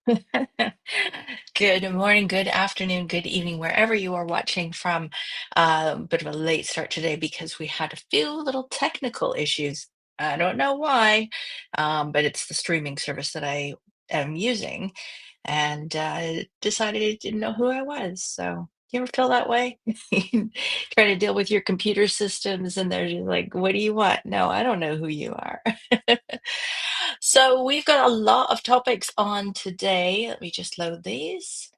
Good morning, good afternoon, good evening, wherever you are watching from. Bit of a late start today because we had a few little technical issues. I don't know why, but it's the streaming service that I am using, and decided it didn't know who I was. So, you ever feel that way? Trying to deal with your computer systems, and they're just like, "What do you want?" No, I don't know who you are. So we've got a lot of topics on today. Let me just load these.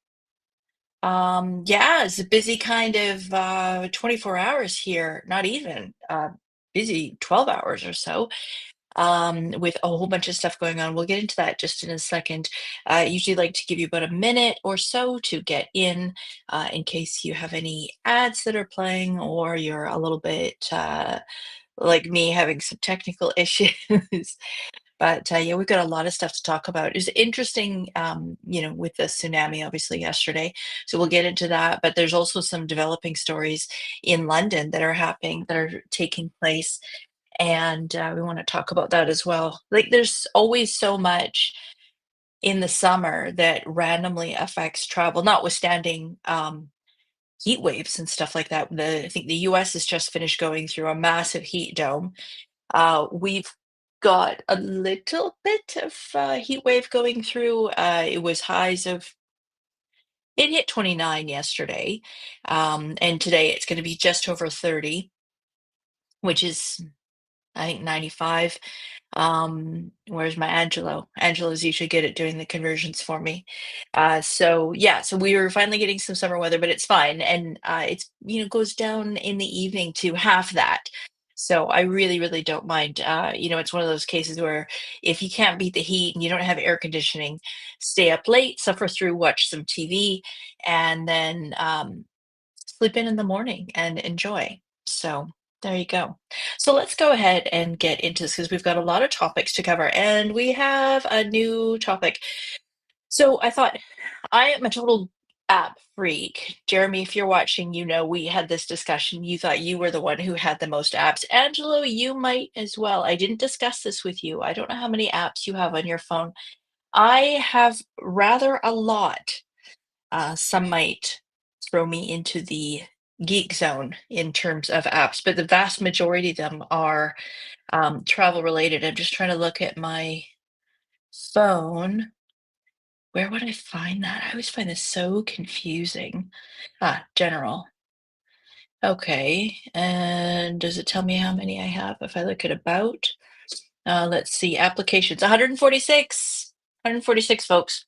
Yeah, it's a busy kind of 24 hours here, not even busy 12 hours or so, with a whole bunch of stuff going on. We'll get into that just in a second. I usually like to give you about a minute or so to get in case you have any ads that are playing or you're a little bit like me having some technical issues. But yeah, we've got a lot of stuff to talk about. It's interesting, with the tsunami, obviously, yesterday. So we'll get into that. But there's also some developing stories in London that are happening, that are taking place. And we want to talk about that as well. Like, there's always so much in the summer that randomly affects travel, notwithstanding heat waves and stuff like that. I think the US has just finished going through a massive heat dome. We've got a little bit of heat wave going through. It was highs of it hit 29 yesterday, and today it's going to be just over 30, which is I think 95. Where's my Angelo? Angelo's usually good at doing the conversions for me. So yeah, so we were finally getting some summer weather, but it's fine. And it's, goes down in the evening to half that. So I really, really don't mind. It's one of those cases where if you can't beat the heat and you don't have air conditioning, stay up late, suffer through, watch some TV, and then sleep in the morning and enjoy. So there you go. So let's go ahead and get into this because we've got a lot of topics to cover and we have a new topic. So I thought I am a total app freak. Jeremy, if you're watching, we had this discussion. You thought you were the one who had the most apps. Angelo, you might as well. I didn't discuss this with you. I don't know how many apps you have on your phone. I have rather a lot. Some might throw me into the geek zone in terms of apps, but the vast majority of them are travel related. I'm just trying to look at my phone. Where would I find that? I always find this so confusing. General. Okay. And does it tell me how many I have if I look at about? Let's see, applications, 146. 146, folks.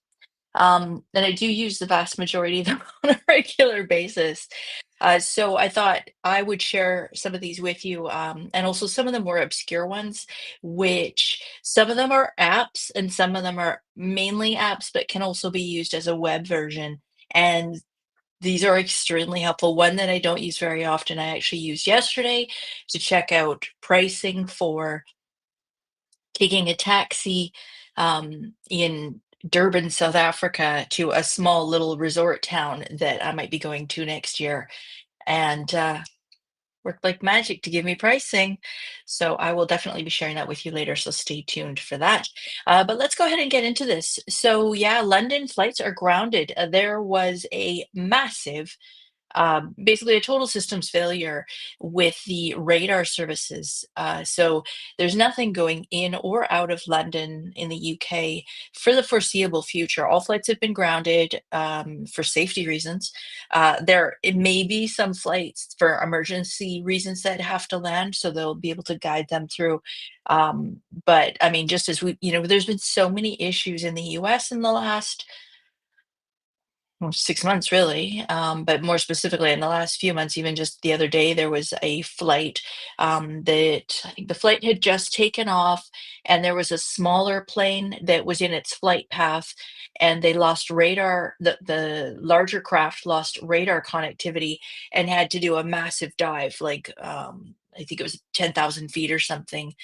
And I do use the vast majority of them on a regular basis. So I thought I would share some of these with you, and also some of the more obscure ones, which some of them are apps and some of them are mainly apps, but can also be used as a web version. And these are extremely helpful. One that I don't use very often, I actually used yesterday to check out pricing for taking a taxi in Durban, South Africa, to a small little resort town that I might be going to next year. And worked like magic to give me pricing. So I will definitely be sharing that with you later. So stay tuned for that. But let's go ahead and get into this. So, yeah, London flights are grounded. There was a massive basically a total systems failure with the radar services. So there's nothing going in or out of London in the UK for the foreseeable future. All flights have been grounded for safety reasons. There it may be some flights for emergency reasons that have to land, so they'll be able to guide them through. But I mean, just as there's been so many issues in the US in the last 6 months really, but more specifically in the last few months, even just the other day, there was a flight that I think the flight had just taken off, and there was a smaller plane that was in its flight path, and they lost radar. The larger craft lost radar connectivity and had to do a massive dive, like I think it was 10,000 feet or something,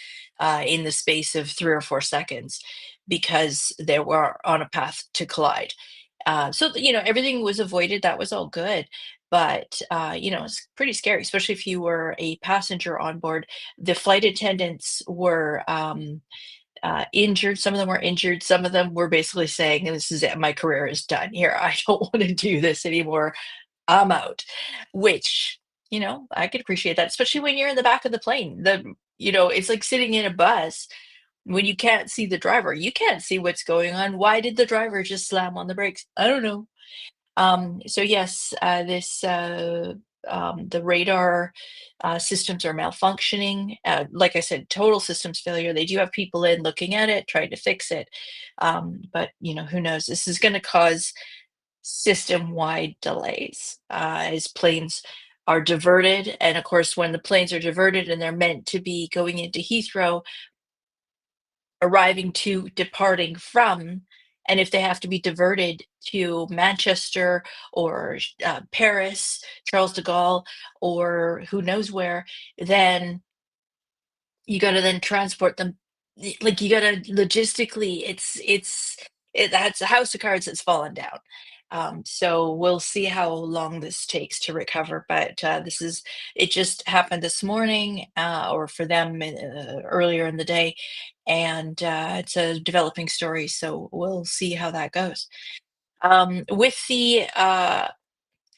in the space of 3 or 4 seconds, because they were on a path to collide. Everything was avoided. That was all good. But, it's pretty scary, especially if you were a passenger on board. The flight attendants were injured. Some of them were injured. Some of them were basically saying, "This is it. My career is done here. I don't want to do this anymore. I'm out," which, I could appreciate that, especially when you're in the back of the plane. It's like sitting in a bus when you can't see the driver. You can't see what's going on. Why did the driver just slam on the brakes? I don't know. So yes, the radar systems are malfunctioning. Like I said, total systems failure. They do have people in looking at it, trying to fix it. But who knows? This is going to cause system-wide delays as planes are diverted. And of course, when the planes are diverted and they're meant to be going into Heathrow, arriving to, departing from, and if they have to be diverted to Manchester or Paris, Charles de Gaulle, or who knows where, then you got to then transport them. Like, you got to logistically, that's a house of cards that's fallen down. So we'll see how long this takes to recover. But it just happened this morning, or for them earlier in the day, and it's a developing story. So we'll see how that goes. With there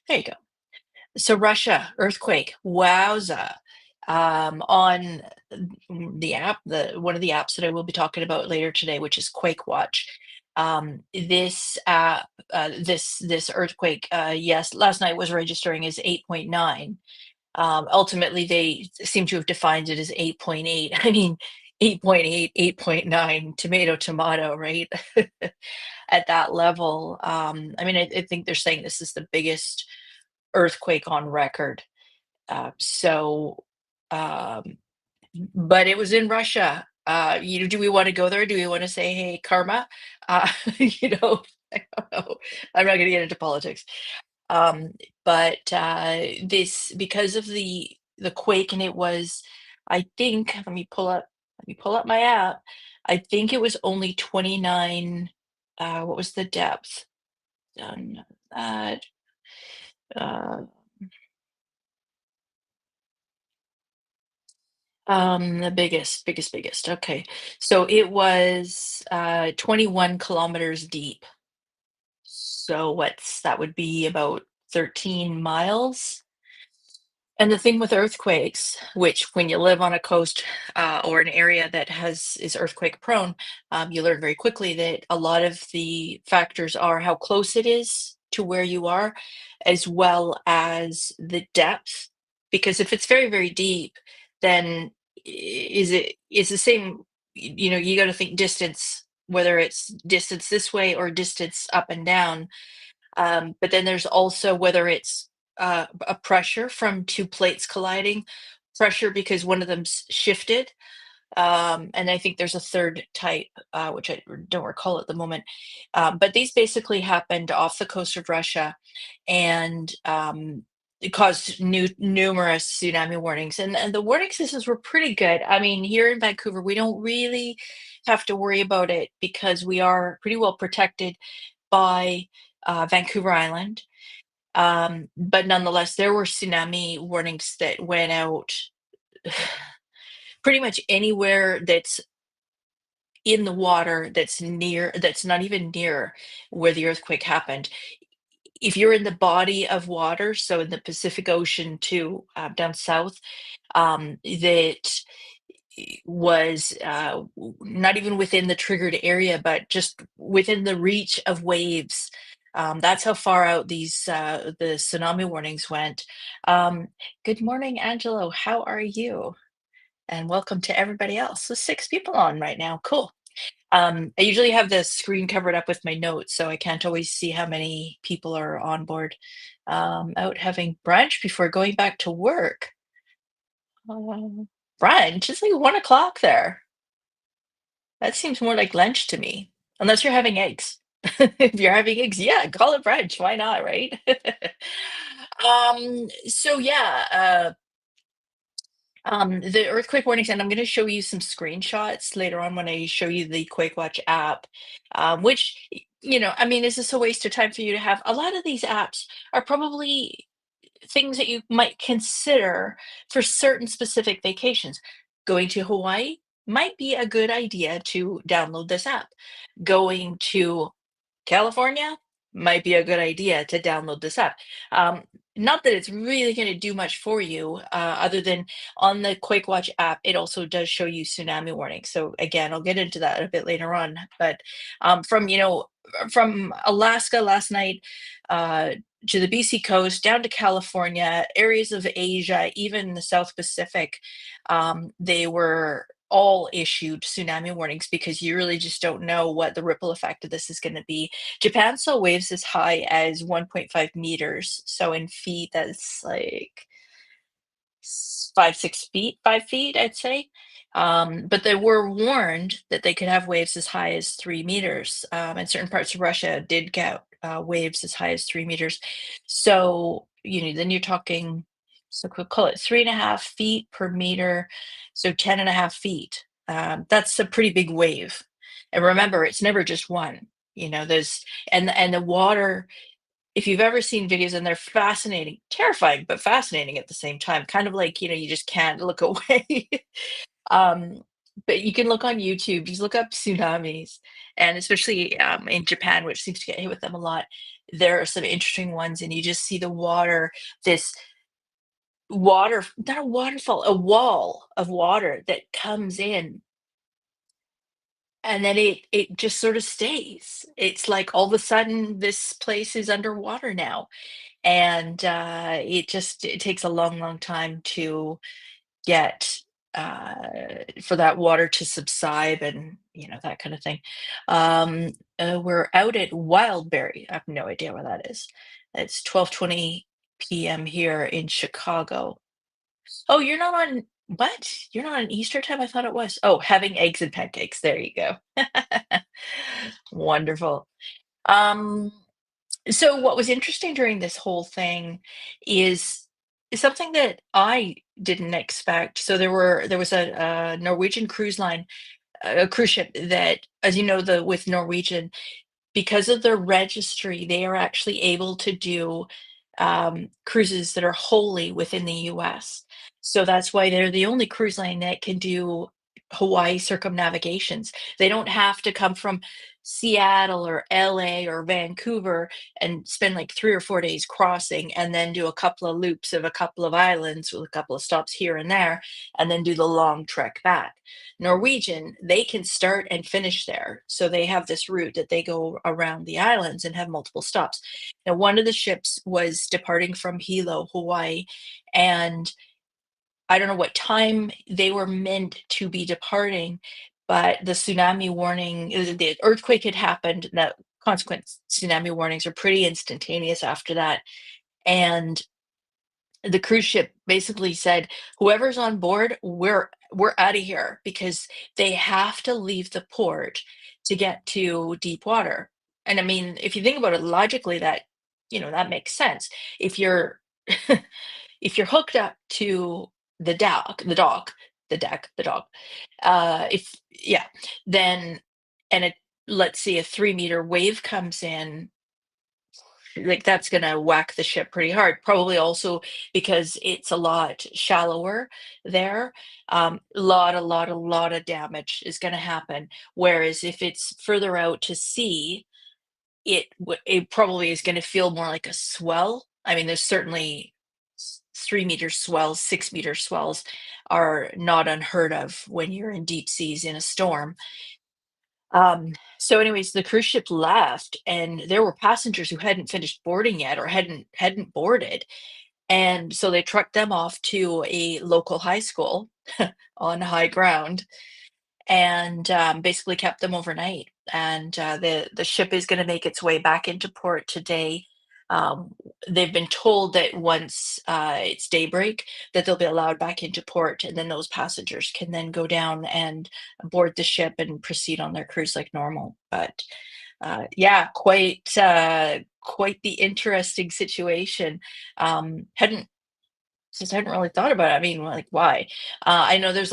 you go. So Russia earthquake, wowza! On the app, the one of the apps that I will be talking about later today, which is QuakeWatch. This app, this earthquake, yes, last night was registering as 8.9. Ultimately, they seem to have defined it as 8.8. I mean, 8.8, 8.9, tomato, tomato, right? At that level. I mean, I think they're saying this is the biggest earthquake on record. So, um, but it was in Russia. Do we want to go there? Do we want to say, "Hey, karma"? Uh, I don't know. I'm not going to get into politics. Um, but this, because of the quake, and it was, I think, let me pull up my app. I think it was only 29. What was the depth? Done that. Uh, the biggest. Okay. So it was 21 kilometers deep. So that would be about 13 miles. And the thing with earthquakes, which when you live on a coast or an area that is earthquake prone, you learn very quickly that a lot of the factors are how close it is to where you are, as well as the depth. Because if it's very, very deep, then is the same, you got to think distance, whether it's distance this way or distance up and down. But then there's also whether it's a pressure from two plates colliding, pressure because one of them's shifted. And I think there's a third type, which I don't recall at the moment. But these basically happened off the coast of Russia, and it caused numerous tsunami warnings. And the warning systems were pretty good. I mean, here in Vancouver, we don't really have to worry about it because we are pretty well protected by Vancouver Island. But nonetheless, there were tsunami warnings that went out pretty much anywhere that's in the water, that's not even near where the earthquake happened. If you're in the body of water, so in the Pacific Ocean to down south, that was not even within the triggered area, but just within the reach of waves. That's how far out the tsunami warnings went. Um, Good morning, Angelo. How are you? And welcome to everybody else. So 6 people on right now. Cool. I usually have the screen covered up with my notes, so I can't always see how many people are on board. Out having brunch before going back to work. Uh, Brunch? It's like 1 o'clock there. That seems more like lunch to me, unless you're having eggs. If you're having eggs, yeah, call it brunch. Why not, right? So yeah, the earthquake warnings, and I'm going to show you some screenshots later on when I show you the QuakeWatch app, which, I mean, is this a waste of time for you to have? A lot of these apps are probably things that you might consider for certain specific vacations. Going to Hawaii? might be a good idea to download this app. Going to California might be a good idea to download this app. Um, Not that it's really going to do much for you, other than on the QuakeWatch app, it also does show you tsunami warnings. So again, I'll get into that a bit later on. But from Alaska last night, uh, to the BC coast, down to California, areas of Asia, even the South Pacific, they were all issued tsunami warnings because you really just don't know what the ripple effect of this is going to be. Japan saw waves as high as 1.5 meters. So in feet, that's like 5, 6 feet, 5 feet, I'd say. But they were warned that they could have waves as high as 3 meters. And certain parts of Russia did get waves as high as 3 meters. So, then you're talking, so we'll call it 3.5 feet per meter. So 10.5 feet. That's a pretty big wave. And remember, it's never just one. There's and the water, if you've ever seen videos, and they're fascinating, terrifying, but fascinating at the same time, kind of like, you just can't look away. Um, but you can look on YouTube, just look up tsunamis, and especially in Japan, which seems to get hit with them a lot. There are some interesting ones, and you just see the water, this water, not a waterfall, a wall of water that comes in, and then it just sort of stays. It's like all of a sudden this place is underwater now. And it takes a long, long time to get for that water to subside, and that kind of thing. We're out at Wildberry. I have no idea where that is. It's 12:20 p.m. here in Chicago. Oh, you're not on what? You're not on Easter time? I thought it was. Oh, having eggs and pancakes. There you go. Wonderful. Um, so what was interesting during this whole thing is something that I didn't expect. So there was a Norwegian cruise line, a cruise ship that, as you know, the with Norwegian, because of their registry, they are actually able to do cruises that are wholly within the US. So that's why they're the only cruise line that can do Hawaii circumnavigations. They don't have to come from Seattle or LA or Vancouver and spend like 3 or 4 days crossing and then do a couple of loops of a couple of islands with a couple of stops here and there and then do the long trek back. Norwegian, they can start and finish there. So they have this route that they go around the islands and have multiple stops. Now, one of the ships was departing from Hilo, Hawaii, and I don't know what time they were meant to be departing, but the tsunami warning, the earthquake had happened. The consequent tsunami warnings are pretty instantaneous after that. And the cruise ship basically said, "Whoever's on board, we're out of here," because they have to leave the port to get to deep water. And I mean, if you think about it logically, that makes sense. If you're if you're hooked up to the deck, the dock, if yeah, then and it let's say a 3 meter wave comes in, like that's gonna whack the ship pretty hard. Probably also because it's a lot shallower there. A lot of damage is gonna happen. Whereas if it's further out to sea, it probably is gonna feel more like a swell. I mean, there's certainly 3 meter swells, 6 meter swells are not unheard of when you're in deep seas in a storm. So anyways, the cruise ship left and there were passengers who hadn't finished boarding yet or hadn't boarded. And so they trucked them off to a local high school on high ground and basically kept them overnight. And the ship is going to make its way back into port today. Um, they've been told that once it's daybreak, that they'll be allowed back into port, and then those passengers can then go down and board the ship and proceed on their cruise like normal. But yeah, quite the interesting situation. Hadn't Since I hadn't really thought about it. I mean, like, why? I know there's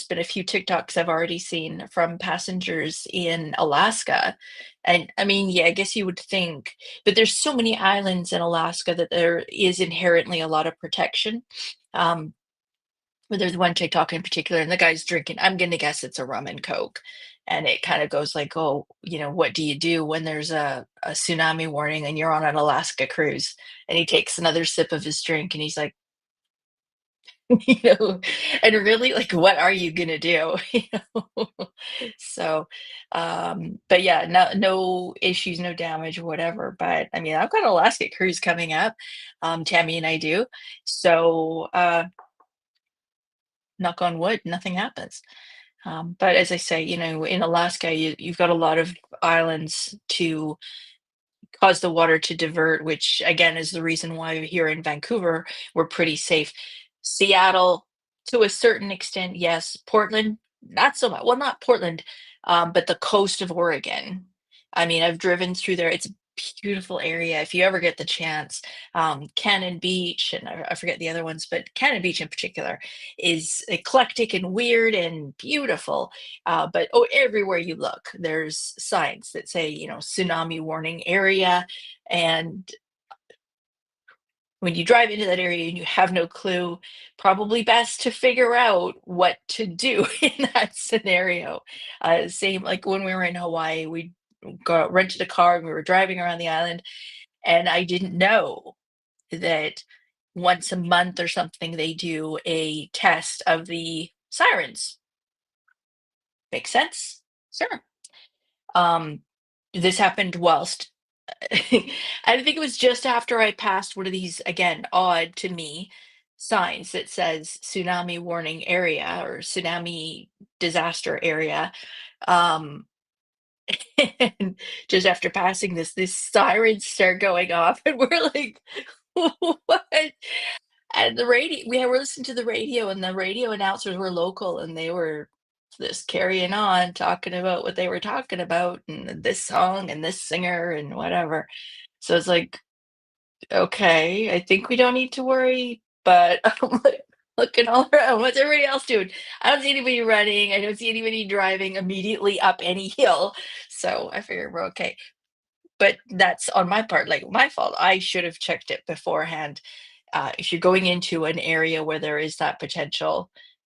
been a few TikToks I've already seen from passengers in Alaska, and I mean, yeah, I guess you would think, but there's so many islands in Alaska that there is inherently a lot of protection. Um, But there's one TikTok in particular, and the guy's drinking, I'm gonna guess it's a rum and coke, and it kinda goes like, "Oh, what do you do when there's a tsunami warning and you're on an Alaska cruise?" And he takes another sip of his drink, and he's like, you know, and really, like, what are you gonna do? Know? So, but yeah, no issues, no damage, whatever. But I mean, I've got an Alaska cruise coming up. Tammy and I do. So, knock on wood, nothing happens. But as I say, in Alaska, you've got a lot of islands to cause the water to divert, which again is the reason why here in Vancouver we're pretty safe. Seattle, to a certain extent, yes. Portland, not so much. Well, not Portland, but the coast of Oregon. I mean, I've driven through there. It's a beautiful area. If you ever get the chance, Cannon Beach, and I forget the other ones, but Cannon Beach in particular is eclectic and weird and beautiful. But everywhere you look, there's signs that say, tsunami warning area. And when you drive into that area and you have no clue, probably best to figure out what to do in that scenario. Same like when we were in Hawaii, we rented a car and we were driving around the island, and I didn't know that once a month or something they do a test of the sirens. Makes sense? Sure. Um, this happened whilst I think it was just after I passed one of these, again, odd to me, signs that says tsunami warning area or tsunami disaster area. Um, and just after passing this, these sirens start going off, and we're like, what? And the radio, we were listening to the radio, and the radio announcers were local, and they were just carrying on, talking about what they were talking about, and this song, and this singer, and whatever. So it's like, okay, I think we don't need to worry, but I'm like looking all around. What's everybody else doing? I don't see anybody running. I don't see anybody driving immediately up any hill. So I figured we're okay. But that's on my part, like my fault. I should have checked it beforehand. If you're going into an area where there is that potential,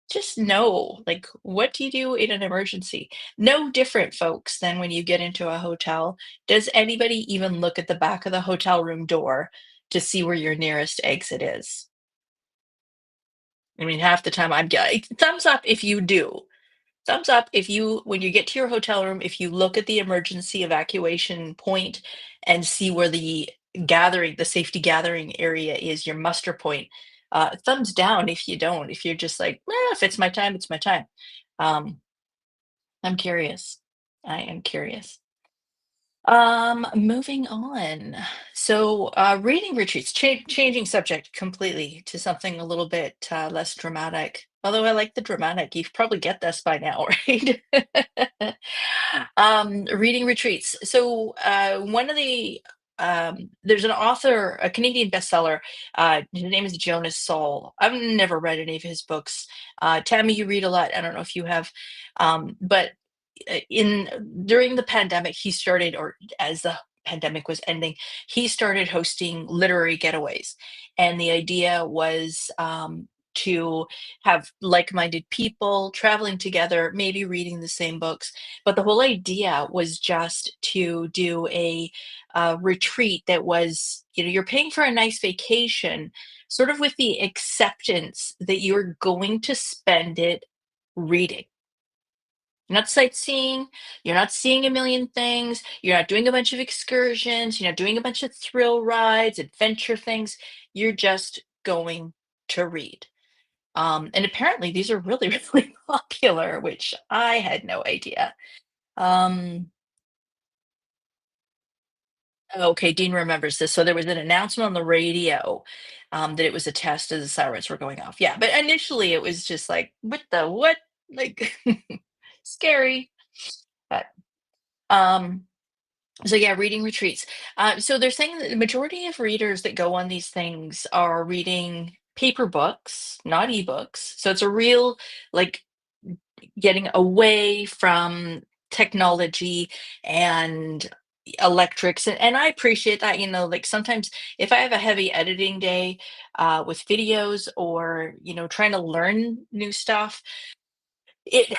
just know, like, what do you do in an emergency? No different, folks, than when you get into a hotel. Does anybody even look at the back of the hotel room door to see where your nearest exit is? I mean, half the time thumbs up if you do. Thumbs up if you, when you get to your hotel room, if you look at the emergency evacuation point and see where the safety gathering area is, your muster point. Thumbs down if you don't. If you're just like, if it's my time, it's my time. Um, I'm curious. I am curious. Moving on. So, reading retreats, changing subject completely to something a little bit less dramatic. Although I like the dramatic, you probably get this by now, right? Reading retreats. So, one of there's an author, a Canadian bestseller. His name is Jonas Saul. I've never read any of his books. Tammy, you read a lot. I don't know if you have, but in during the pandemic, he started, or as the pandemic was ending, he started hosting literary getaways, and the idea was to have like-minded people traveling together, maybe reading the same books. But the whole idea was just to do a retreat that was, you're paying for a nice vacation, sort of with the acceptance that you're going to spend it reading. You're not sightseeing, you're not seeing a million things, you're not doing a bunch of excursions, you're not doing a bunch of thrill rides, adventure things. You're just going to read. And apparently these are really, really popular, which I had no idea. Um, okay, Dean remembers this. So there was an announcement on the radio that it was a test as the sirens were going off. Yeah, but initially it was just like, what the what? Like scary. But um So yeah, reading retreats. So they're saying that the majority of readers that go on these things are reading paper books, not ebooks. So it's a real, like, getting away from technology and electrics, and I appreciate that, like sometimes if I have a heavy editing day with videos or, trying to learn new stuff, it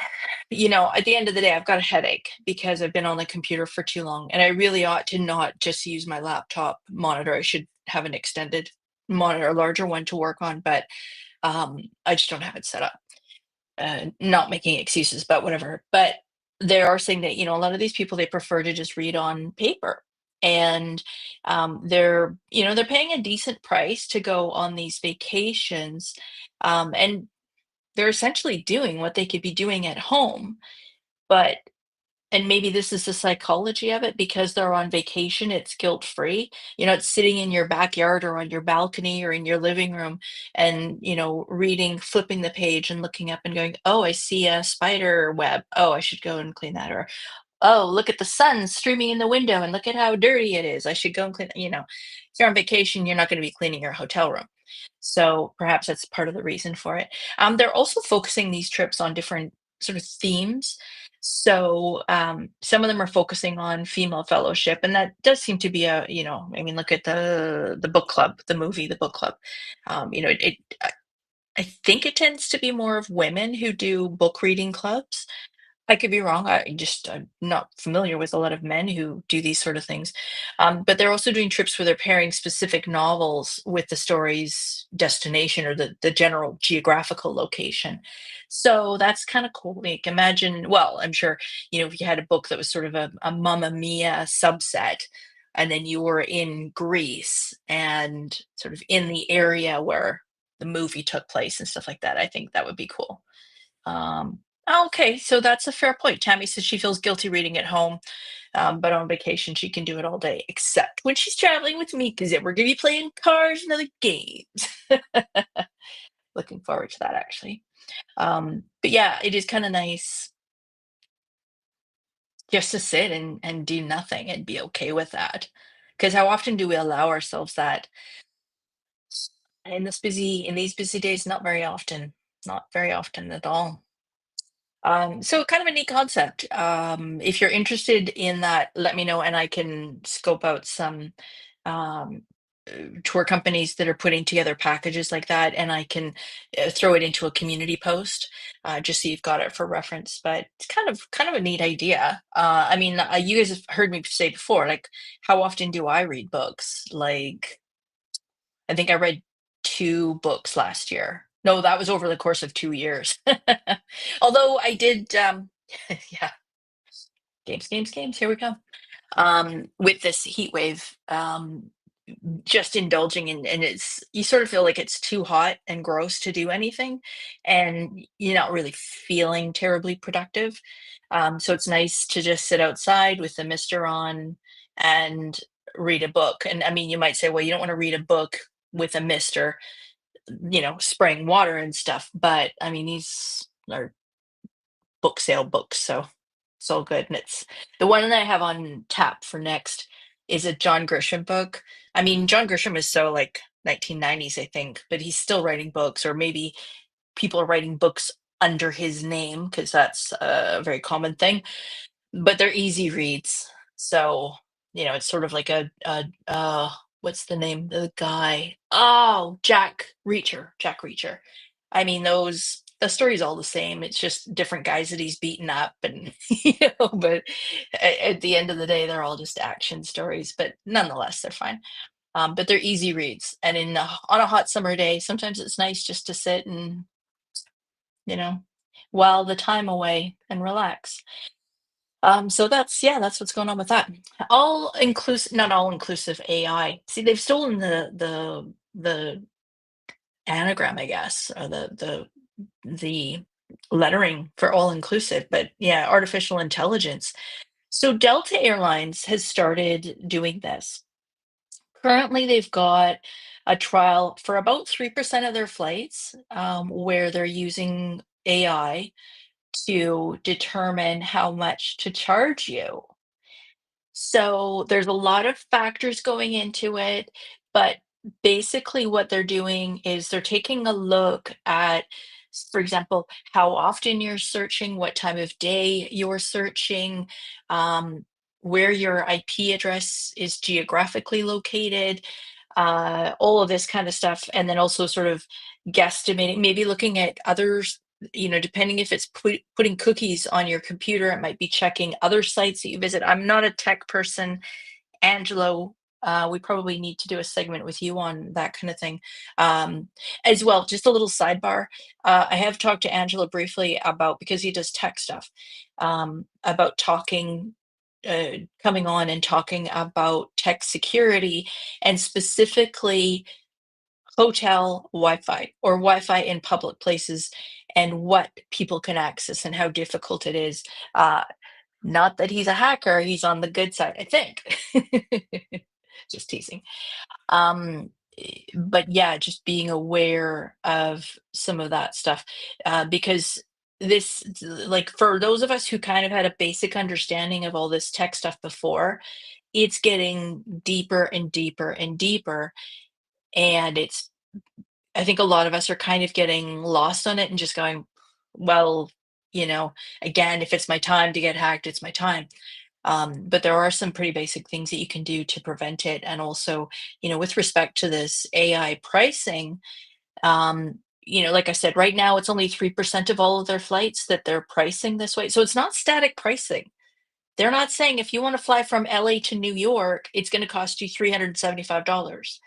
at the end of the day, I've got a headache because I've been on the computer for too long, and I really ought to not just use my laptop monitor. I should have an extended monitor, a larger one to work on, but I just don't have it set up. Not making excuses, but whatever. But they are saying that, a lot of these people, they prefer to just read on paper. And they're paying a decent price to go on these vacations. And they're essentially doing what they could be doing at home. But and maybe this is the psychology of it, because they're on vacation, it's guilt-free. It's sitting in your backyard or on your balcony or in your living room and, reading, flipping the page and looking up and going, "Oh, I see a spider web. Oh, I should go and clean that." Or, "Oh, look at the sun streaming in the window and look at how dirty it is. I should go and clean." If you're on vacation, you're not going to be cleaning your hotel room. So perhaps that's part of the reason for it. They're also focusing these trips on different sort of themes. So some of them are focusing on female fellowship, and that does seem to be I mean, look at the book club, the movie, the book club. I think it tends to be more of women who do book reading clubs. I could be wrong. I'm not familiar with a lot of men who do these sort of things. But they're also doing trips where they're pairing specific novels with the story's destination or the general geographical location. So that's kind of cool. Like, imagine, well, I'm sure, if you had a book that was sort of a Mamma Mia subset, and then you were in Greece and sort of in the area where the movie took place and stuff like that. I think that would be cool. Um, okay, so that's a fair point. Tammy says she feels guilty reading at home, but on vacation she can do it all day, except when she's traveling with me, because then we're going to be playing cars and other games. Looking forward to that, actually. But yeah, it is kind of nice just to sit and do nothing and be okay with that. Because how often do we allow ourselves that in these busy days? Not very often. Not very often at all. So kind of a neat concept. If you're interested in that, let me know and I can scope out some um, tour companies that are putting together packages like that, and I can throw it into a community post just so you've got it for reference. But it's kind of a neat idea. I mean, you guys have heard me say before, like, how often do I read books? Like, I think I read 2 books last year. No, that was over the course of 2 years. Although I did, yeah, games, here we go. With this heat wave, just indulging in, and it's, you sort of feel like it's too hot and gross to do anything, and you're not really feeling terribly productive. So it's nice to just sit outside with the mister on and read a book. And I mean, you might say, well, you don't want to read a book with a mister, spraying water and stuff. But I mean, these are book sale books, so it's all good. And it's the one that I have on tap for next is a John Grisham book. I mean, John Grisham is so like 1990s, I think, but he's still writing books, or maybe people are writing books under his name because that's a very common thing. But they're easy reads, so it's sort of like what's the name of the guy? Oh, Jack Reacher. I mean, the story's all the same. It's just different guys that he's beaten up, and but at the end of the day, they're all just action stories. But nonetheless, they're fine. But they're easy reads, and on a hot summer day, sometimes it's nice just to sit and you know while the time away and relax. So that's what's going on with that. All inclusive, not all inclusive AI. See, they've stolen the anagram, I guess, or the lettering for all inclusive. But yeah, artificial intelligence. So Delta Airlines has started doing this. Currently, they've got a trial for about 3% of their flights, where they're using AI to determine how much to charge you. So there's a lot of factors going into it, but basically what they're doing is they're taking a look at, for example, how often you're searching, what time of day you're searching. where your IP address is geographically located, all of this kind of stuff, and then also sort of guesstimating, maybe looking at others, depending if it's putting cookies on your computer, it might be checking other sites that you visit. I'm not a tech person, Angelo. We probably need to do a segment with you on that kind of thing. As well, just a little sidebar. I have talked to Angelo briefly about, because he does tech stuff, about coming on and talking about tech security, and specifically hotel Wi-Fi or Wi-Fi in public places, and what people can access and how difficult it is. Not that he's a hacker, he's on the good side, I think. Just teasing. Um, but yeah, just being aware of some of that stuff, because like, for those of us who kind of had a basic understanding of all this tech stuff before, it's getting deeper and deeper and deeper, and I think a lot of us are kind of getting lost on it and just going, well, you know, again, if it's my time to get hacked, it's my time. But there are some pretty basic things that you can do to prevent it. And also, with respect to this AI pricing, like I said, right now it's only 3% of all of their flights that they're pricing this way. So it's not static pricing. They're not saying if you want to fly from LA to New York, it's going to cost you $375,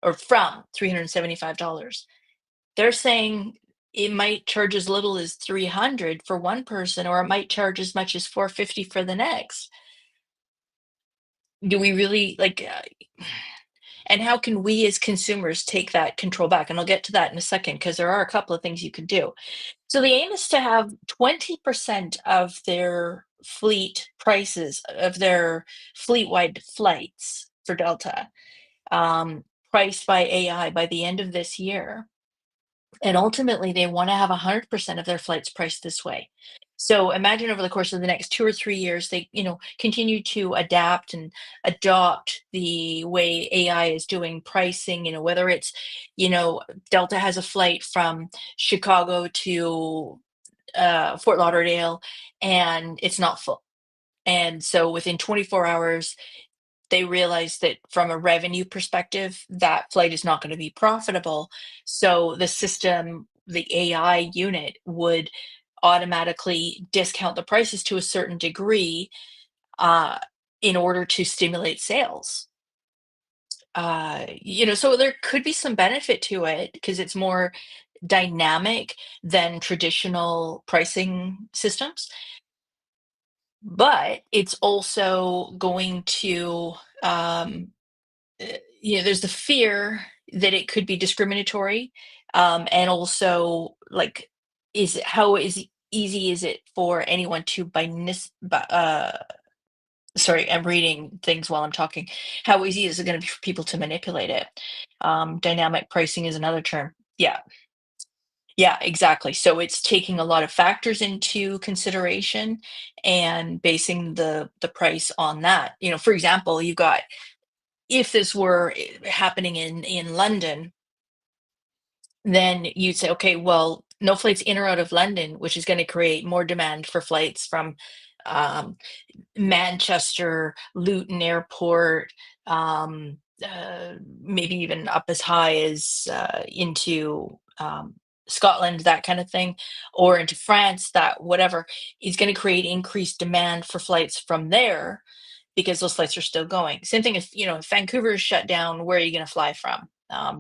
or from $375. They're saying it might charge as little as 300 for one person, or it might charge as much as 450 for the next. Do we really and how can we as consumers take that control back? And I'll get to that in a second, because there are a couple of things you can do. So the aim is to have 20% of their fleet prices, of their fleet-wide flights for Delta, priced by AI by the end of this year. And ultimately, they want to have 100% of their flights priced this way. So imagine over the course of the next 2 or 3 years, they, continue to adapt and adopt the way AI is doing pricing, whether it's, Delta has a flight from Chicago to Fort Lauderdale, and it's not full. And so within 24 hours, they realize that from a revenue perspective, that flight is not going to be profitable. So the system, the AI unit, would automatically discount the prices to a certain degree, uh, in order to stimulate sales. So there could be some benefit to it because it's more dynamic than traditional pricing systems, but it's also going to, um, there's the fear that it could be discriminatory, and also, like, easy is it for anyone to sorry, I'm reading things while I'm talking. How easy is it going to be for people to manipulate it? Dynamic pricing is another term. Yeah, yeah, exactly. So it's taking a lot of factors into consideration and basing the price on that. For example, you've got, if this were happening in London, then you'd say, okay, well, no flights in or out of London, which is going to create more demand for flights from, um, Manchester, Luton Airport, maybe even up as high as, into, Scotland, that kind of thing, or into France, that whatever is going to create increased demand for flights from there, because those flights are still going. Same thing if Vancouver is shut down, where are you going to fly from?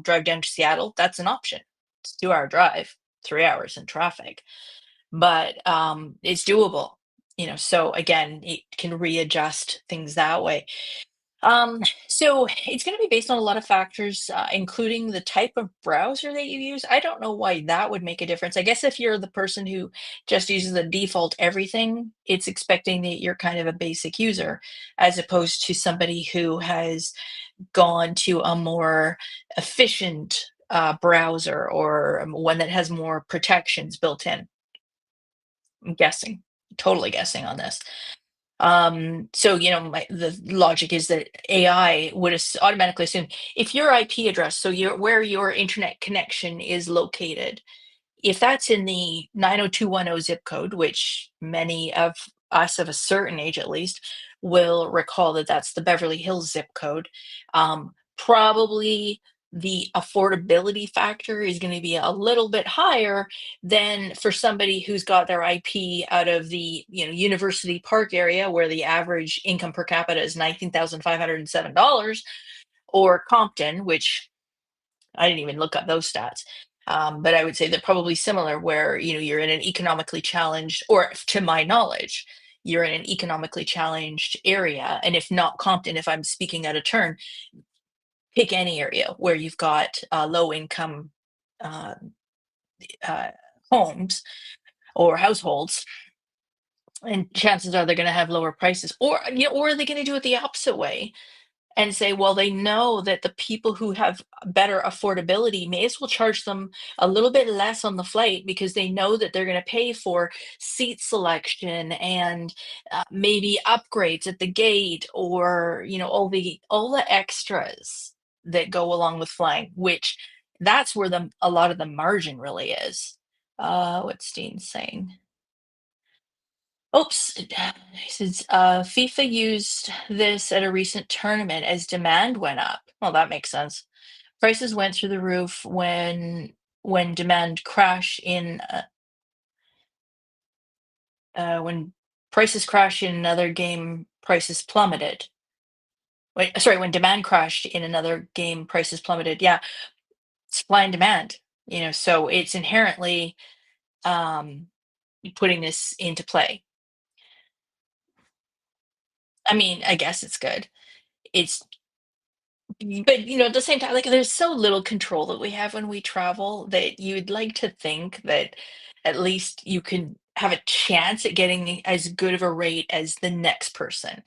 Drive down to Seattle, that's an option. It's a 2-hour drive, 3 hours in traffic, but it's doable. So again, it can readjust things that way. So it's going to be based on a lot of factors, including the type of browser that you use. I don't know why that would make a difference. I guess if you're the person who just uses the default everything, it's expecting that you're kind of a basic user, as opposed to somebody who has gone to a more efficient browser, or one that has more protections built in. I'm guessing, totally guessing on this. So the logic is that AI would automatically assume if your IP address, so where your internet connection is located, if that's in the 90210 zip code, which many of us of a certain age at least will recall that that's the Beverly Hills zip code. Probably the affordability factor is going to be a little bit higher than for somebody who's got their IP out of the University Park area where the average income per capita is $19,507, or Compton, which I didn't even look up those stats. But I would say they're probably similar where, you're in an economically challenged, or to my knowledge, you're in an economically challenged area. And if not Compton, if I'm speaking out of turn, pick any area where you've got low income uh, uh, homes or households, and chances are they're going to have lower prices. Or are they going to do it the opposite way and say, well, they know that the people who have better affordability may as well charge them a little bit less on the flight because they know that they're going to pay for seat selection and maybe upgrades at the gate, or all the extras that go along with flying, which that's where a lot of the margin really is. What's Dean saying? Oops. He says, FIFA used this at a recent tournament as demand went up. Well, that makes sense. Prices went through the roof when demand crashed in when prices crashed in another game, prices plummeted. Wait, sorry, when demand crashed in another game, prices plummeted. Yeah, supply and demand. So it's inherently um, putting this into play. I mean, I guess it's good. It's But, at the same time, like, there's so little control that we have when we travel that you'd like to think that at least you can have a chance at getting as good of a rate as the next person.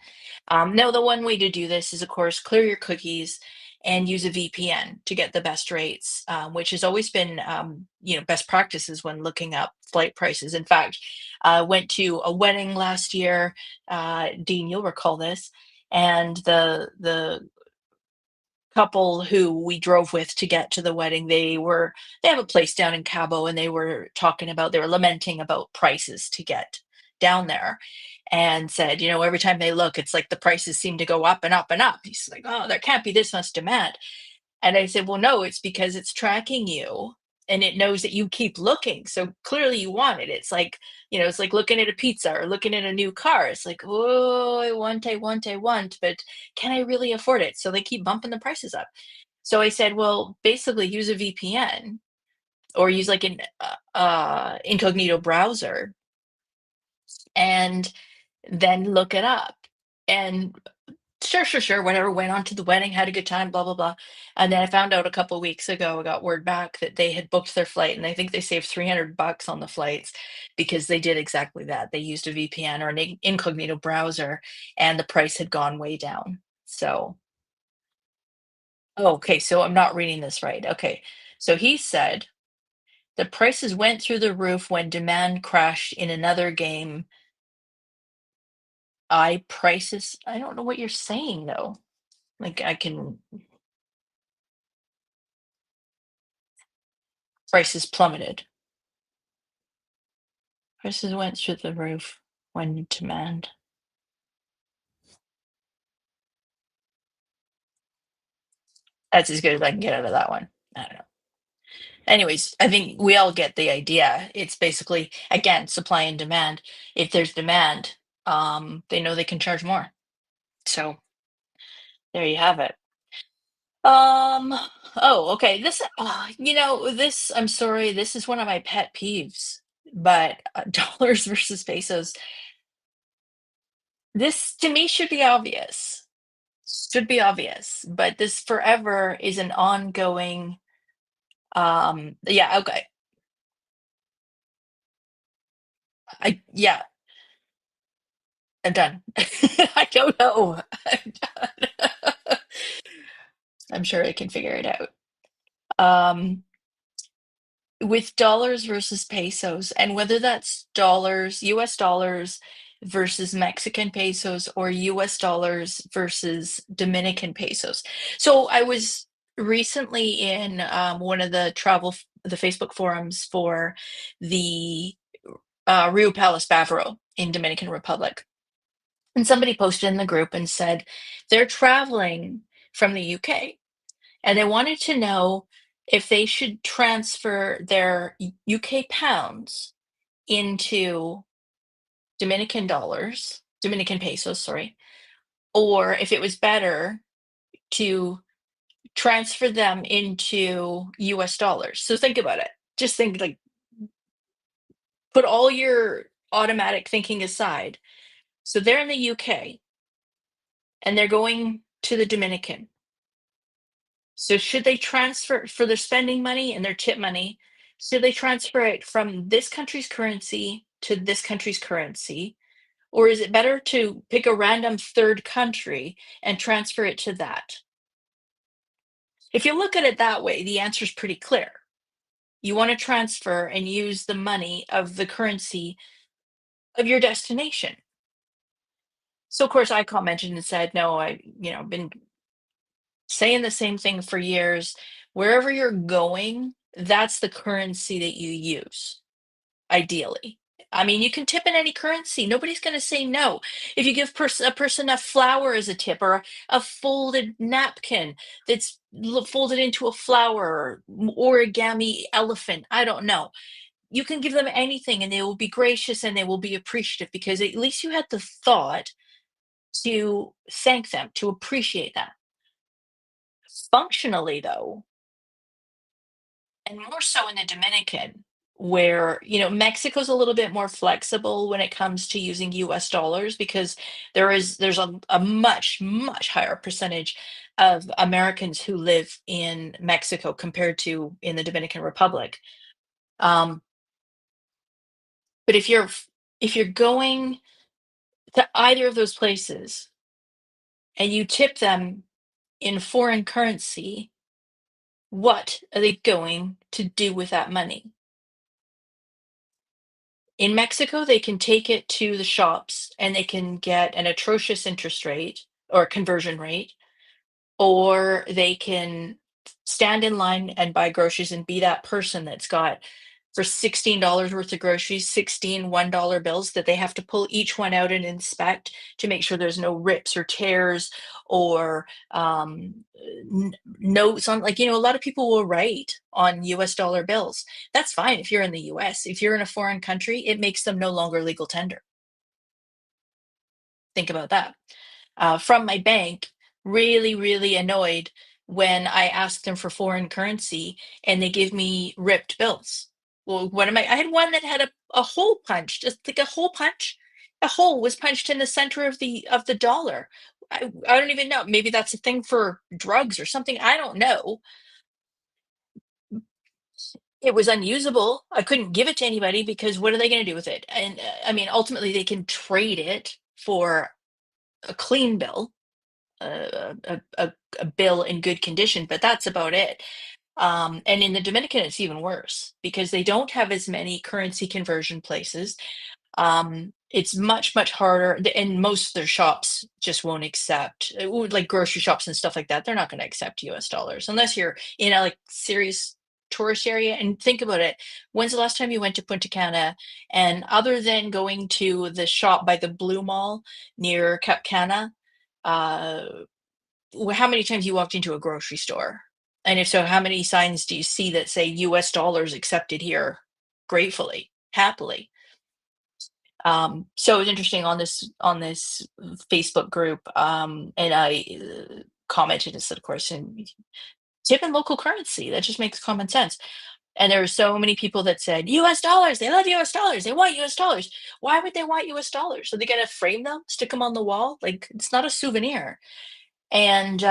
Now, the one way to do this is, of course, clear your cookies and use a VPN to get the best rates, which has always been, best practices when looking up flight prices. In fact, I went to a wedding last year. Dean, you'll recall this, and the couple who we drove with to get to the wedding, they have a place down in Cabo, and they were lamenting about prices to get down there, and said, every time they look, it's like the prices seem to go up and up and up. He's like, oh, there can't be this much demand. And I said, well, no, it's because it's tracking you and it knows that you keep looking. So clearly you want it. It's like looking at a pizza or looking at a new car. It's like, oh, I want, but can I really afford it? So they keep bumping the prices up. So I said, well, basically use a VPN or use like an incognito browser and then look it up. And sure, whatever, went on to the wedding, had a good time, blah, blah, blah. And then I found out a couple weeks ago, I got word back that they had booked their flight, and I think they saved $300 on the flights because they did exactly that. They used a VPN or an incognito browser, and the price had gone way down. So, oh, okay, so I'm not reading this right. Okay. So he said the prices went through the roof when demand crashed in another game. I don't know what you're saying though. Like prices plummeted. Prices went through the roof when demand. That's as good as I can get out of that one. I don't know. Anyways, I think we all get the idea. It's basically, again, supply and demand. If there's demand, they know they can charge more. So there you have it. Um, oh, okay. I'm sorry, this is one of my pet peeves, but dollars versus pesos. This to me should be obvious. Should be obvious, but this forever is an ongoing. Yeah, okay. Yeah, I'm done. I don't know. I'm done. I'm sure I can figure it out. Um, with dollars versus pesos, and whether that's dollars, US dollars versus Mexican pesos, or US dollars versus Dominican pesos. So I was recently in one of the Facebook forums for the Rio Palace Bavaro in Dominican Republic. And somebody posted in the group and said they're traveling from the UK and they wanted to know if they should transfer their UK pounds into Dominican pesos, sorry, or if it was better to transfer them into US dollars. So think about it. Just think, like, put all your automatic thinking aside. So they're in the UK and they're going to the Dominican. So should they transfer for their spending money and their tip money? Should they transfer it from this country's currency to this country's currency? Or is it better to pick a random third country and transfer it to that? If you look at it that way, the answer is pretty clear. You want to transfer and use the money of the currency of your destination. So of course I commented and said, no, been saying the same thing for years. Wherever you're going, that's the currency that you use, ideally. I mean, you can tip in any currency. Nobody's going to say no. If you give a person a flower as a tip, or a folded napkin that's folded into a flower, or origami elephant, I don't know. You can give them anything and they will be gracious and they will be appreciative, because at least you had the thought to thank them, to appreciate them. Functionally, though, and more so in the Dominican, where, Mexico's a little bit more flexible when it comes to using US dollars, because there's a much, much higher percentage of Americans who live in Mexico compared to in the Dominican Republic. Um, but if you're going to either of those places and you tip them in foreign currency, what are they going to do with that money? In Mexico, they can take it to the shops and they can get an atrocious interest rate or conversion rate, or they can stand in line and buy groceries and be that person that's got, for $16 worth of groceries, 16 $1 bills that they have to pull each one out and inspect to make sure there's no rips or tears, or notes on, like, a lot of people will write on US dollar bills. That's fine if you're in the US. If you're in a foreign country, it makes them no longer legal tender. Think about that. From my bank, really, really annoyed when I asked them for foreign currency and they give me ripped bills. Well, I had one that had a hole punched, just like a hole punch. A hole was punched in the center of the dollar. I don't even know. Maybe that's a thing for drugs or something. I don't know. It was unusable. I couldn't give it to anybody because what are they going to do with it? And I mean, ultimately, they can trade it for a clean bill, a bill in good condition, but that's about it. And in the Dominican, it's even worse because they don't have as many currency conversion places. It's much, much harder, and most of their shops just won't accept, like grocery shops and stuff like that. They're not going to accept US dollars unless you're in a, like, serious tourist area. And think about it. When's the last time you went to Punta Cana? And other than going to the shop by the Blue Mall near Cap Cana, uh, how many times you walked into a grocery store? And if so, how many signs do you see that say US dollars accepted here gratefully, happily? So it was interesting on this Facebook group, and I commented and said, of course, and tip in local currency. That just makes common sense. And there were so many people that said US dollars, they love US dollars, they want US dollars. Why would they want US dollars? Are they going to frame them, stick them on the wall? Like, it's not a souvenir. And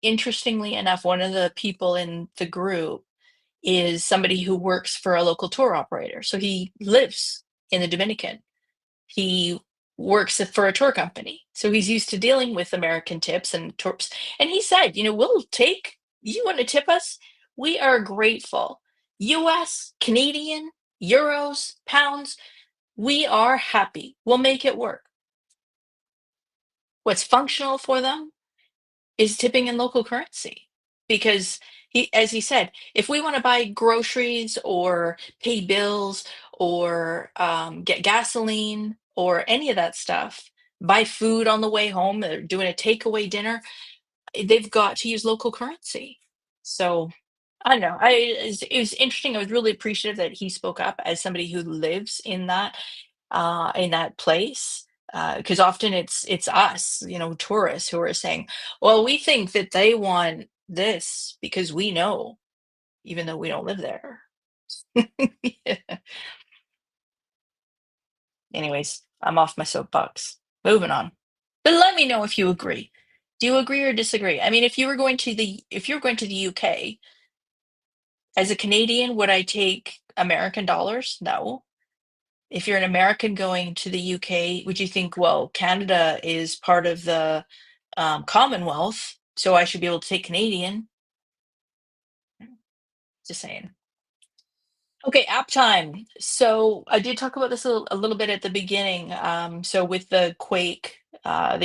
interestingly enough, one of the people in the group is somebody who works for a local tour operator. So he lives in the Dominican. He works for a tour company. So he's used to dealing with American tips and tours. And he said, you want to tip us? We are grateful. US, Canadian, euros, pounds, we are happy. We'll make it work. What's functional for them is tipping in local currency, because as he said, if we want to buy groceries or pay bills or get gasoline or any of that stuff, buy food on the way home, they're doing a takeaway dinner, they've got to use local currency. So I don't know. It was interesting. I was really appreciative that he spoke up as somebody who lives in that place. Because often it's us, tourists who are saying, "Well, we think that they want this because we know, even though we don't live there." Yeah. Anyways, I'm off my soapbox. Moving on. But let me know if you agree. Do you agree or disagree? I mean, if you were going to the UK, as a Canadian, would I take American dollars? No. If you're an American going to the UK, would you think, well, Canada is part of the Commonwealth, so I should be able to take Canadian? Just saying. Okay, app time. So I did talk about this a little bit at the beginning. So with the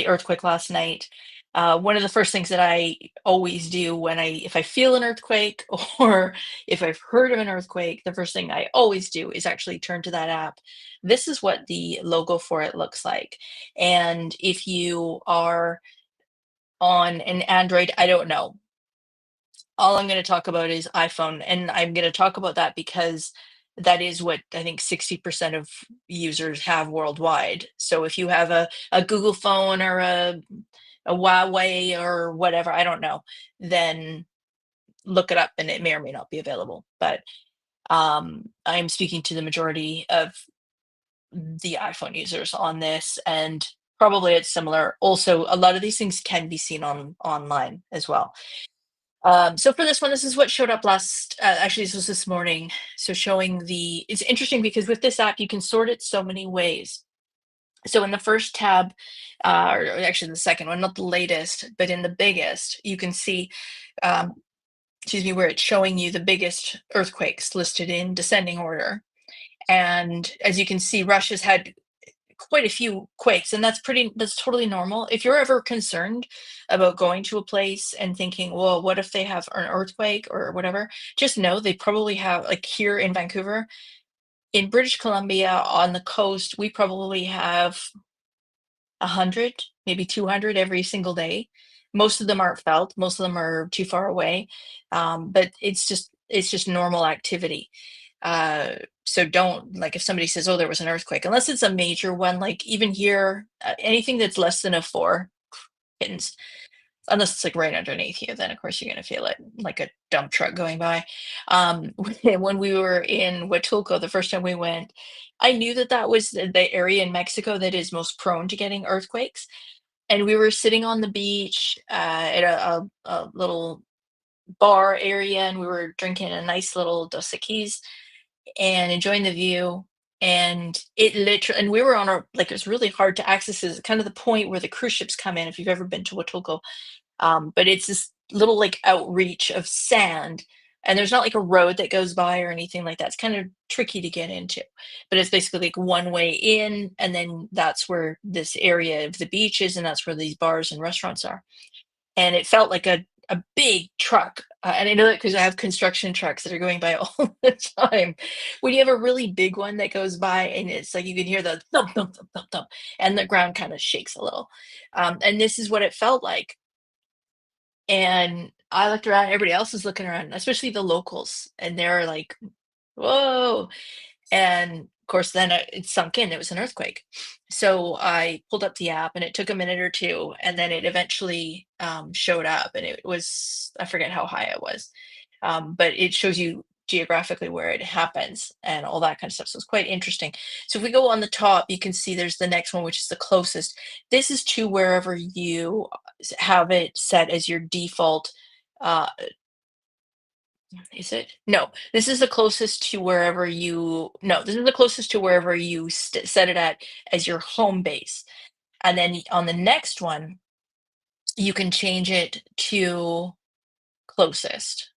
earthquake last night, one of the first things that I always do if I feel an earthquake or if I've heard of an earthquake, the first thing I always do is actually turn to that app. This is what the logo for it looks like. And if you are on an Android, I don't know. All I'm going to talk about is iPhone, and I'm going to talk about that because that is what I think 60% of users have worldwide. So if you have a Google phone or a Huawei or whatever, I don't know, then look it up and it may or may not be available. But I'm speaking to the majority of the iPhone users on this, and probably it's similar. Also, a lot of these things can be seen online as well. So for this one, this is what showed up actually, this was this morning. So it's interesting because with this app, you can sort it so many ways. So in the first tab, or actually the second one, not the latest, but in the biggest, you can see, um, excuse me, where it's showing you the biggest earthquakes listed in descending order. And as you can see, Russia's had quite a few quakes, and that's totally normal. If you're ever concerned about going to a place and thinking, well, what if they have an earthquake or whatever, just know they probably have, like here in Vancouver, in British Columbia on the coast, we probably have 100, maybe 200 every single day. Most of them aren't felt, most of them are too far away. But it's just normal activity. uh so don't, like, if somebody says, oh, there was an earthquake, unless it's a major one, like even here, anything that's less than a 4, kittens, unless it's like right underneath you, then of course you're going to feel it like a dump truck going by. When we were in Huatulco the first time we went, I knew that that was the area in Mexico that is most prone to getting earthquakes. And we were sitting on the beach, at a little bar area, and we were drinking a nice little Dos Equis and enjoying the view. And it literally, and we were on our, like, it was really hard to access. Is kind of the point where the cruise ships come in, if you've ever been to Huatulco. But it's this little, like, outreach of sand, and there's not like a road that goes by or anything like that. It's kind of tricky to get into, but it's basically like one way in, and then that's where this area of the beach is, and that's where these bars and restaurants are. And it felt like a big truck, and I know that because I have construction trucks that are going by all the time. When you have a really big one that goes by, and it's like you can hear the thump, thump, thump, thump, thump, and the ground kind of shakes a little. And this is what it felt like. And I looked around, everybody else is looking around, especially the locals, and they're like, "Whoa." And of course, then it sunk in, it was an earthquake. So I pulled up the app, and it took a minute or two, and then it eventually showed up, and it was, I forget how high it was, but it shows you geographically where it happens and all that kind of stuff. So it's quite interesting. So if we go on the top, you can see there's the next one, which is the closest. This is to wherever you have it set as your default. Uh, is it? No, this is the closest to wherever you, no, this is the closest to wherever you set it at as your home base. And then on the next one, you can change it to closest.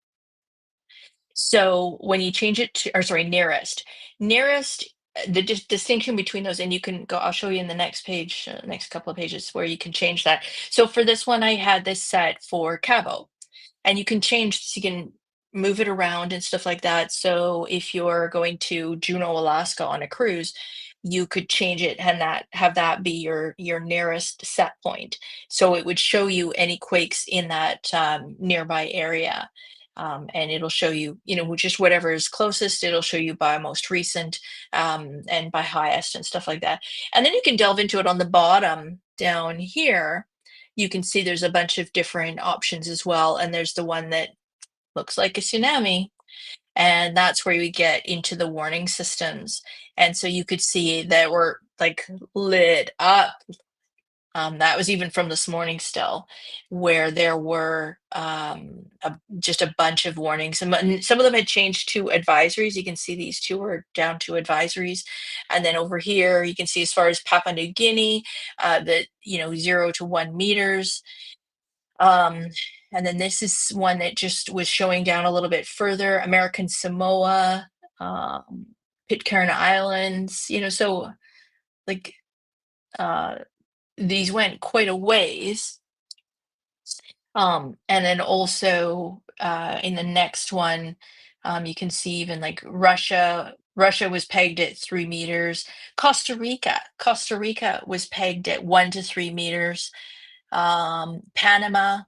So when you change it to, or sorry, nearest, the distinction between those, and you can go, I'll show you in the next page, next couple of pages where you can change that. So for this one, I had this set for Cabo, and you can change, so you can move it around and stuff like that. So if you're going to Juneau, Alaska on a cruise, you could change it and have that be your nearest set point. So it would show you any quakes in that nearby area. And it'll show you, just whatever is closest. It'll show you by most recent and by highest and stuff like that. And then you can delve into it on the bottom down here. You can see there's a bunch of different options as well. And there's the one that looks like a tsunami. And that's where we get into the warning systems. And so you could see that we're like lit up. That was even from this morning still, where there were just a bunch of warnings. And some of them had changed to advisories. You can see these two are down to advisories. And then over here, you can see as far as Papua New Guinea, that, 0 to 1 meters. Um, and then this is one that just was showing down a little bit further, American Samoa, Pitcairn Islands, so like uh, these went quite a ways. And then also in the next one, you can see even like Russia. Russia was pegged at 3 meters. Costa Rica was pegged at 1 to 3 meters. Panama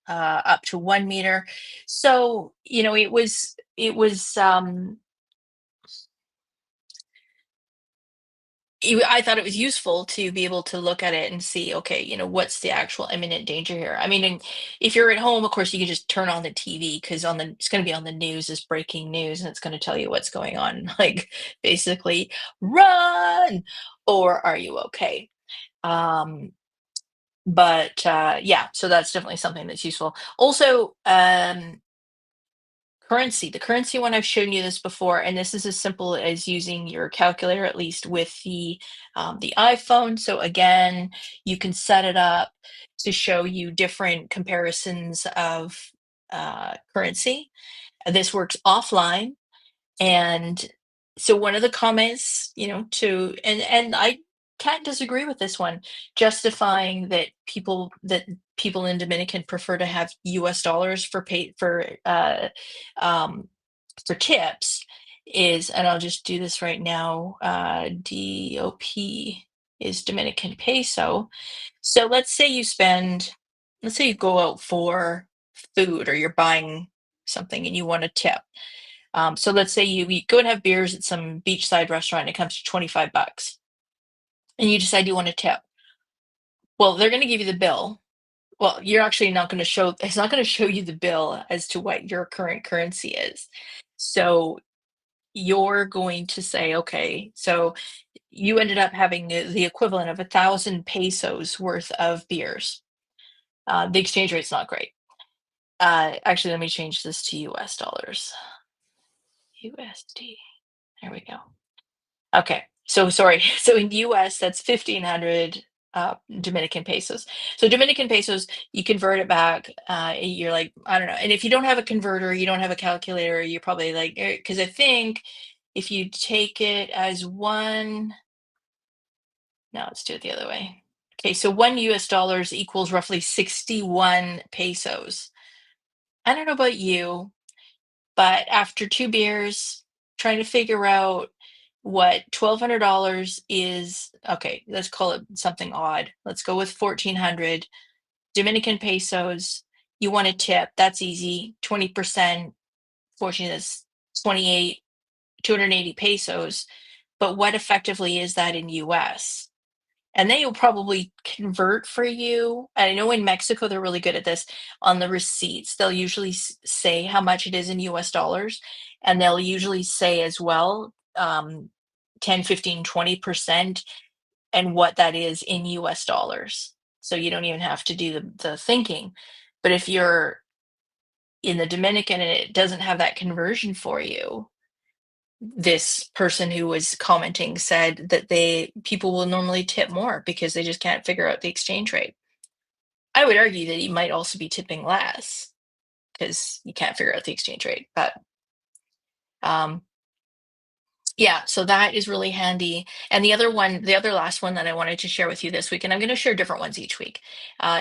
up to 1 meter. So I thought it was useful to be able to look at it and see, okay, what's the actual imminent danger here? I mean, and if you're at home, of course, you can just turn on the TV because it's going to be on the news as breaking news, and it's going to tell you what's going on, like basically, run, or are you okay? Um, but yeah, so that's definitely something that's useful. Also, currency. The currency one, I've shown you this before, and this is as simple as using your calculator, at least with the iPhone. So again, you can set it up to show you different comparisons of currency. This works offline, and so one of the comments, and I can't disagree with this one, justifying that people in Dominican prefer to have US dollars um for tips is, and I'll just do this right now, DOP is Dominican peso. So let's say you go out for food or you're buying something and you want a tip. So let's say you go and have beers at some beachside restaurant and it comes to 25 bucks and you decide you want a tip. Well, they're going to give you the bill. Well, you're actually not going to show, it's not going to show you the bill as to what your current currency is. So you're going to say, okay, so you ended up having the equivalent of 1,000 pesos worth of beers. The exchange rate's not great. Actually, let me change this to US dollars. USD. There we go. Okay. So sorry. So in US, that's 1,500 Dominican pesos. So Dominican pesos, you convert it back. You're like, I don't know. And if you don't have a converter, you don't have a calculator, you're probably like, because I think if you take it as one, no, let's do it the other way. Okay, so $1 equals roughly 61 pesos. I don't know about you, but after 2 beers, trying to figure out what $1,200 is, okay, let's call it something odd. Let's go with 1,400 Dominican pesos. You want a tip, that's easy, 20%, fortunately that's 28, 280 pesos. But what effectively is that in US? And then you'll probably convert for you. I know in Mexico, they're really good at this. On the receipts, they'll usually say how much it is in US dollars. And they'll usually say as well, 10, 15, 20%, and what that is in US dollars. So you don't even have to do the thinking. But if you're in the Dominican and it doesn't have that conversion for you, this person who was commenting said that people will normally tip more because they just can't figure out the exchange rate. I would argue that you might also be tipping less because you can't figure out the exchange rate. But um, yeah, so that is really handy. And the other last one that I wanted to share with you this week, and I'm going to share different ones each week,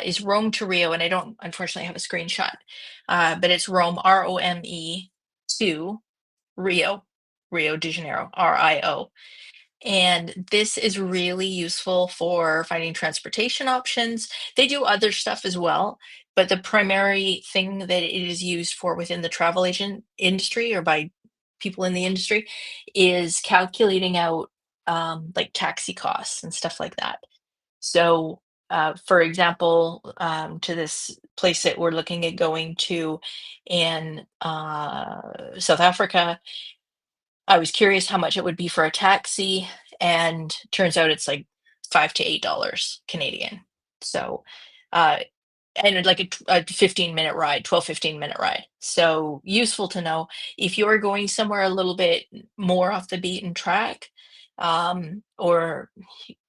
is Rome to Rio. And I don't unfortunately have a screenshot, but it's Rome, ROME, to Rio, Rio de Janeiro, RIO. And this is really useful for finding transportation options. They do other stuff as well, but the primary thing that it is used for within the travel agent industry or by people in the industry is calculating out like taxi costs and stuff like that. So, for example, to this place that we're looking at going to in South Africa, I was curious how much it would be for a taxi, and turns out it's like $5 to $8 Canadian. So, uh, and like a 15-minute ride, 12, 15-minute ride. So useful to know if you're going somewhere a little bit more off the beaten track, um, or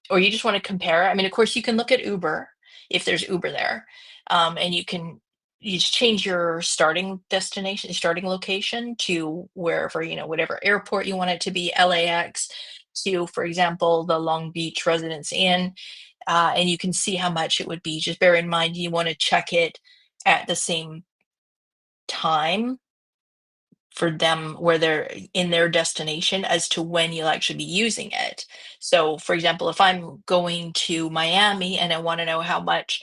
or you just want to compare. I mean, of course, you can look at Uber if there's Uber there, and you just change your starting destination, starting location to wherever, whatever airport you want it to be, LAX to, for example, the Long Beach Residence Inn, and you can see how much it would be. Just bear in mind you want to check it at the same time for them where they're in their destination as to when you'll actually be using it. So, for example, if I'm going to Miami and I want to know how much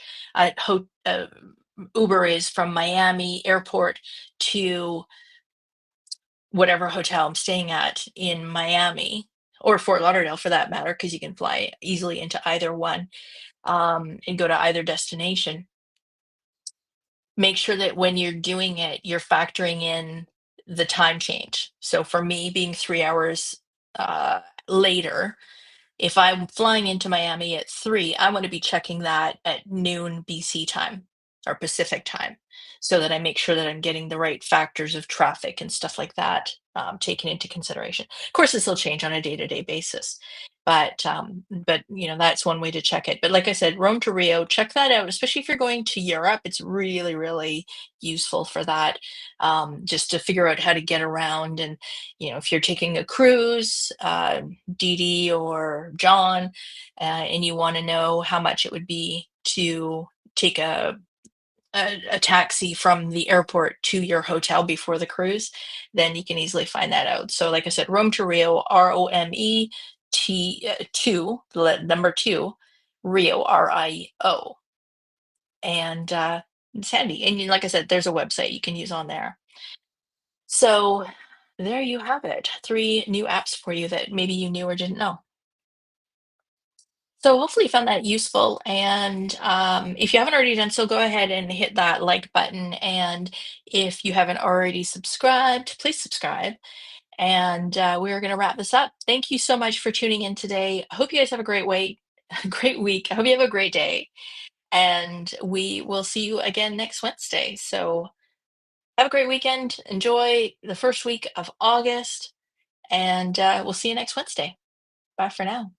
Uber is from Miami airport to whatever hotel I'm staying at in Miami or Fort Lauderdale for that matter, because you can fly easily into either one, and go to either destination. Make sure that when you're doing it, you're factoring in the time change. So for me, being 3 hours later, if I'm flying into Miami at 3, I want to be checking that at noon BC time or Pacific time so that I make sure that I'm getting the right factors of traffic and stuff like that taken into consideration. Of course, this will change on a day-to-day basis, but that's one way to check it. But like I said, Rome to Rio, check that out, especially if you're going to Europe. It's really, really useful for that, just to figure out how to get around. And if you're taking a cruise, Dee Dee or John, and you want to know how much it would be to take a taxi from the airport to your hotel before the cruise, then you can easily find that out. So, like I said, Rome to Rio, ROME number two, Rio, RIO, and it's handy. And like I said, there's a website you can use on there. So there you have it. 3 new apps for you that maybe you knew or didn't know. So hopefully you found that useful. And if you haven't already done so, go ahead and hit that like button. And if you haven't already subscribed, please subscribe. And we're going to wrap this up. Thank you so much for tuning in today. I hope you guys have a great week. Great week. I hope you have a great day. And we will see you again next Wednesday. So have a great weekend. Enjoy the first week of August. And we'll see you next Wednesday. Bye for now.